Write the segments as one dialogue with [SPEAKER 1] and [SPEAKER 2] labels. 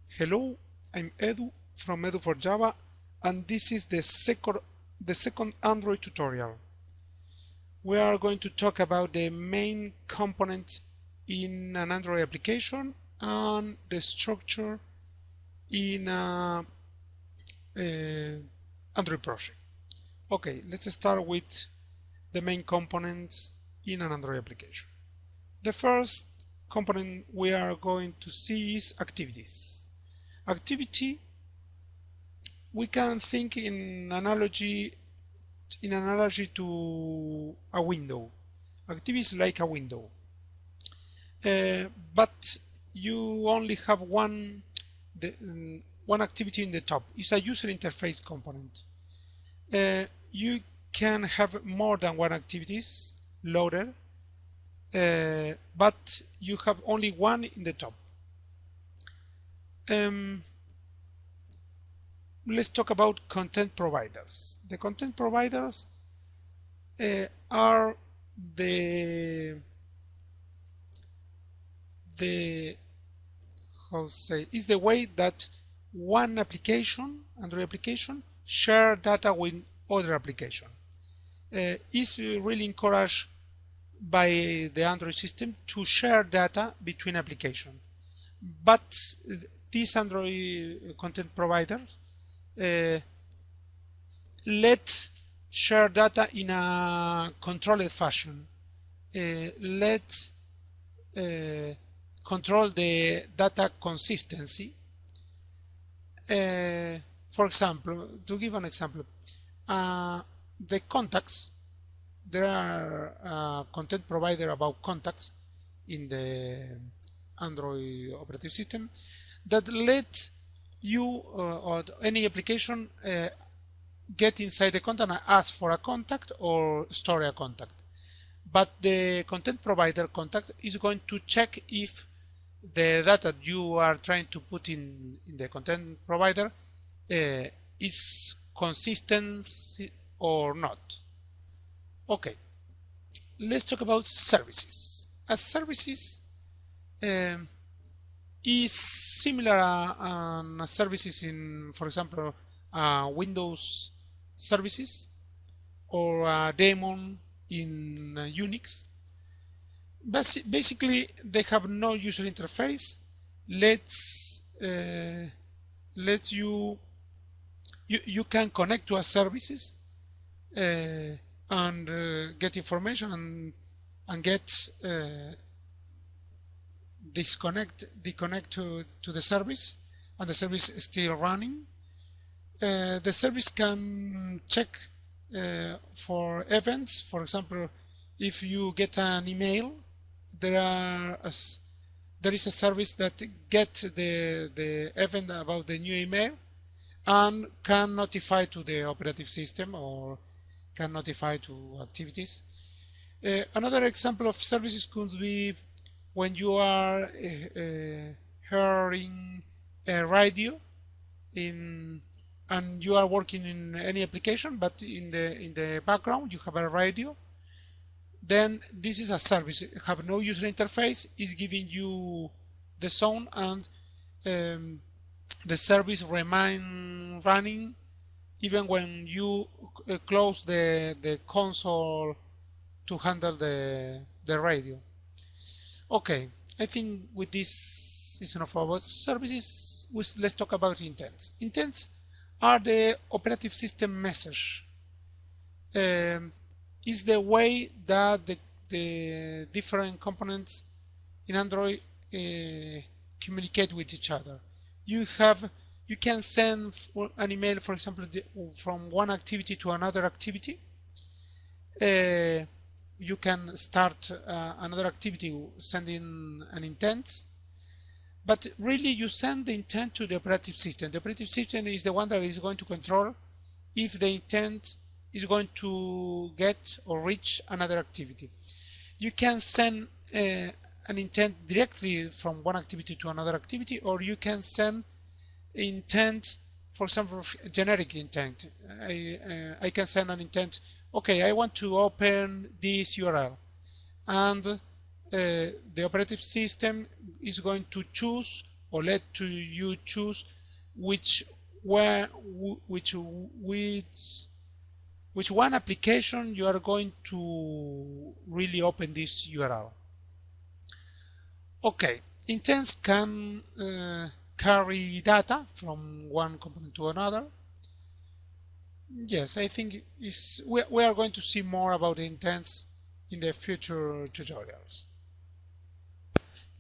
[SPEAKER 1] Hello, I'm Edu from Edu for Java, and this is the second Android tutorial. We are going to talk about the main components in an Android application and the structure in an Android project. Okay, let's start with the main components in an Android application. The first component we are going to see is activities. Activity, we can think in analogy to a window. Activity is like a window, but you only have one activity in the top. It's a user interface component. You can have more than one activities loaded, but you have only one in the top. Let's talk about content providers. The content providers are is the way that one application, Android application, share data with other application. Is really encouraged by the Android system to share data between applications. But these Android content providers let share data in a controlled fashion. Let control the data consistency. For example, to give an example, the contacts, there are content provider about contacts in the Android operating system that let you or any application get inside the contact and ask for a contact or store a contact. But the content provider contact is going to check if the data you are trying to put in the content provider is consistent or not. Okay, let's talk about services. As services is similar services in, for example, Windows services or a daemon in Unix. Basically, they have no user interface. You can connect to a services and get information and get disconnect to the service, and the service is still running. The service can check for events. For example, if you get an email, there is a service that gets the event about the new email and can notify to the operating system or can notify to activities. Another example of services could be when you are hearing a radio and you are working in any application, but in the background you have a radio, then this is a service. It have no user interface, is giving you the sound, and the service remain running even when you close the console to handle the radio. Okay, I think with this is enough about services. Let's talk about intents. Intents are the operative system message. Is the way that the different components in Android communicate with each other. You can send an email, for example, from one activity to another activity. You can start another activity sending an intent, but really you send the intent to the operative system. The operative system is the one that is going to control if the intent is going to get or reach another activity. You can send an intent directly from one activity to another activity, or you can send intent, for example, generic intent. I can send an intent, okay, I want to open this URL, and the operative system is going to choose or let to you choose which one application you are going to really open this URL. Okay, intents can carry data from one component to another. Yes, I think we are going to see more about intents in the future tutorials.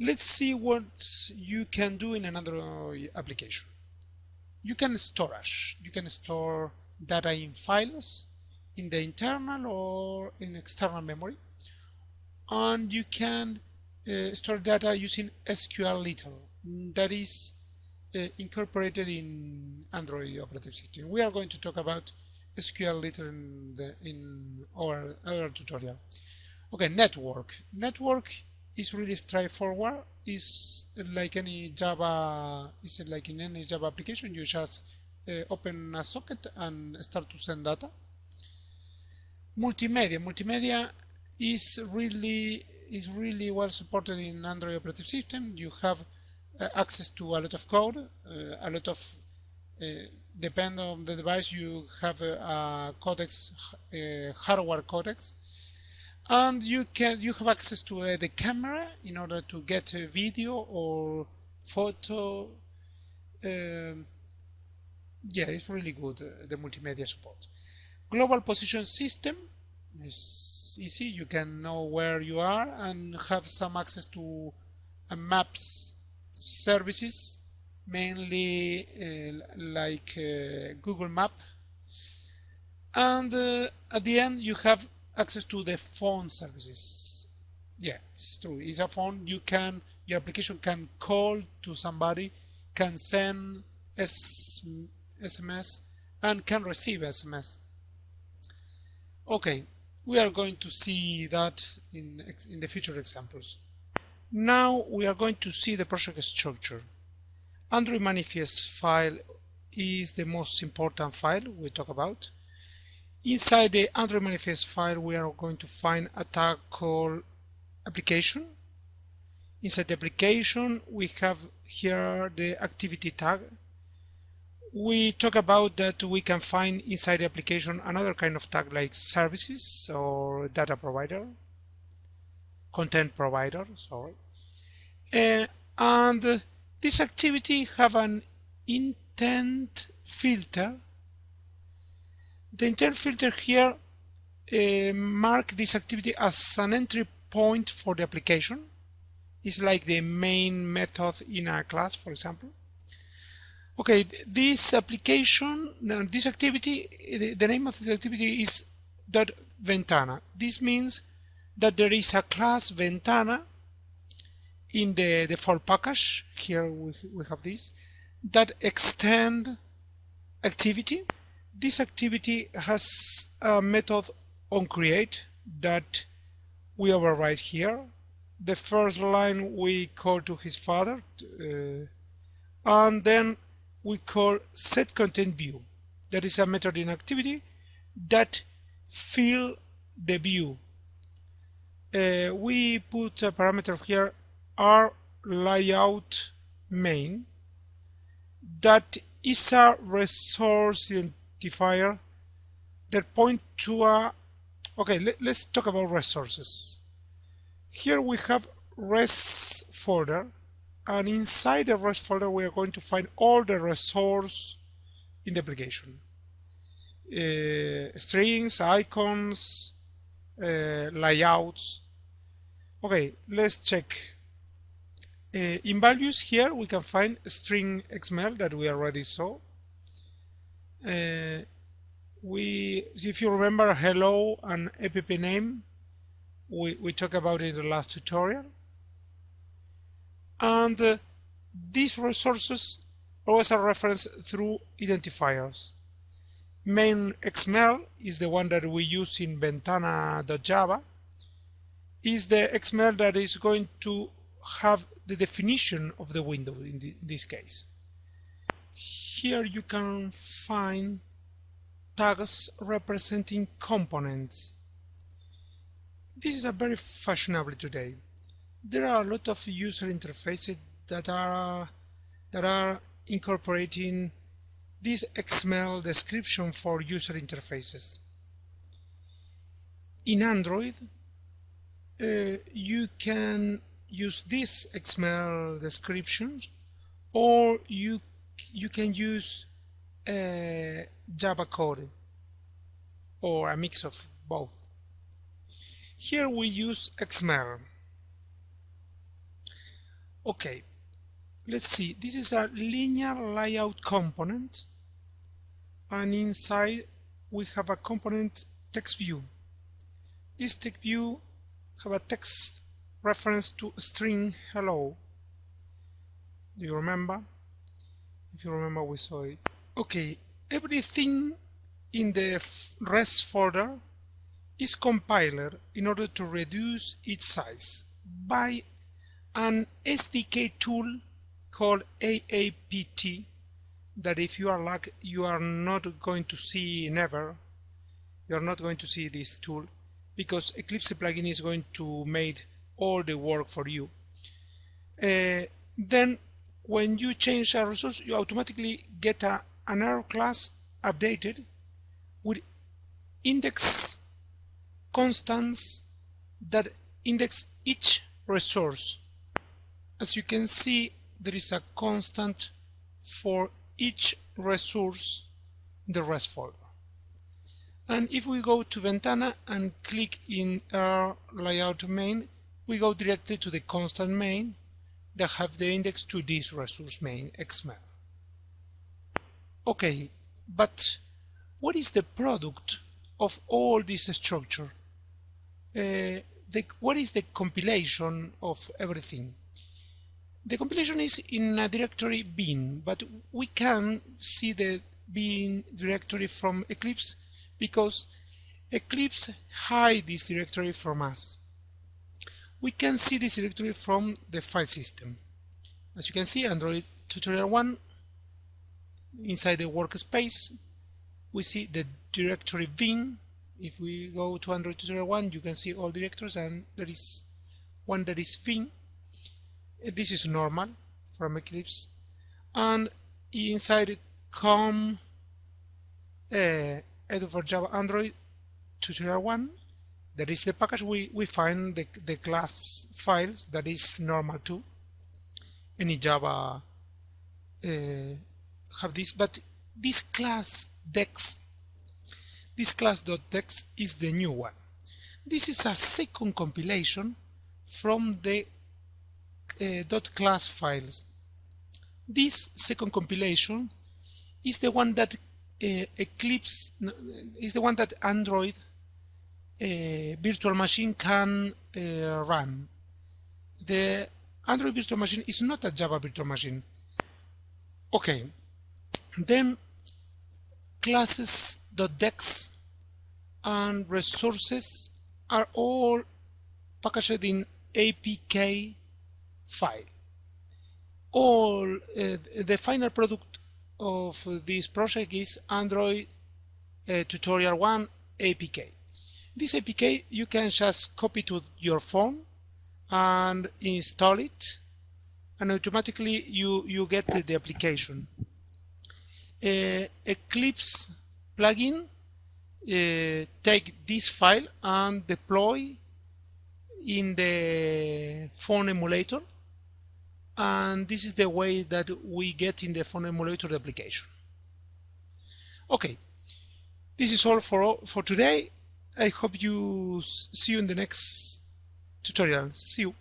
[SPEAKER 1] Let's see what you can do in an Android application. You can store data in files in the internal or in external memory, and you can store data using SQLite that is incorporated in Android operating system. We are going to talk about SQLite in our tutorial. Okay, network is really straightforward. It's like any Java, in any Java application. You just open a socket and start to send data. Multimedia is really well supported in Android operating system. You have access to a lot of code, depend on the device. You have a codecs, hardware codecs, and you have access to the camera in order to get a video or photo. Yeah, it's really good, the multimedia support. Global position system is easy. You can know where you are and have some access to maps services, mainly like Google Map. And at the end, you have access to the phone services. Yeah, it's true. It's a phone. Your application can call to somebody, can send SMS, and can receive SMS. Okay, we are going to see that in the future examples. Now we are going to see the project structure. Android manifest file is the most important file we talk about. Inside the Android manifest file, we are going to find a tag called application. Inside the application, we have here the activity tag. We talk about that we can find inside the application another kind of tag like services or data provider, content provider, sorry. And this activity have an intent filter. The intent filter here mark this activity as an entry point for the application. It's like the main method in a class, for example. Okay, this application, this activity, the name of this activity is .ventana. This means that there is a class Ventana in the default package. Here we have this that extend activity. This activity has a method onCreate that we override here. The first line we call to his father, and then we call setContentView. That is a method in activity that fill the view. We put a parameter here, rLayoutMain, that is a resource identifier that point to a. Okay, let's talk about resources. Here we have res folder, and inside the res folder we are going to find all the resources in the application. Strings, icons, layouts. Okay, let's check. In values here we can find string XML that we already saw. If you remember hello and app name, we talked about it in the last tutorial. And these resources always are referenced through identifiers. Main XML is the one that we use in Ventana.java. Is the XML that is going to have the definition of the window in this case. Here you can find tags representing components. This is a very fashionable today. There are a lot of user interfaces that are that are incorporating this XML description for user interfaces. In Android, you can use these XML descriptions, or you can use Java code, or a mix of both. Here we use XML. Okay, let's see. This is a linear layout component, and inside we have a component text view. This text view have a text reference to string hello. Do you remember? If you remember, we saw it. Okay, everything in the rest folder is compiled in order to reduce its size by an SDK tool called AAPT, that if you are lucky, you are not going to see never. You are not going to see this tool, because Eclipse plugin is going to make all the work for you. Then when you change a resource, you automatically get an error class updated with index constants that index each resource. As you can see, there is a constant for each resource in the rest folder. And if we go to Ventana and click in our layout main, we go directly to the constant main that have the index to this resource main XML. Okay, but what is the product of all this structure? What is the compilation of everything? The compilation is in a directory bin, but we can see the bin directory from Eclipse because Eclipse hides this directory from us. We can see this directory from the file system. As you can see, Android tutorial 1, inside the workspace, we see the directory bin. If we go to Android tutorial 1, you can see all directories, and there is one that is bin. This is normal from Eclipse, and inside com edu for Java Android tutorial 1, that is the package, we find the class files that is normal too. Any Java have this, but this class dex, this class.dex is the new one. This is a second compilation from the .class files. This second compilation is the one that Eclipse is the one that Android virtual machine can run. The Android virtual machine is not a Java virtual machine. Okay, then classes.dex and resources are all packaged in APK file. All the final product of this project is Android tutorial 1 APK. This APK you can just copy to your phone and install it, and automatically you get the application. Eclipse plugin take this file and deploy in the phone emulator, and this is the way that we get in the phone emulator the application. Okay, this is all for today. I hope you see you in the next tutorial. See you.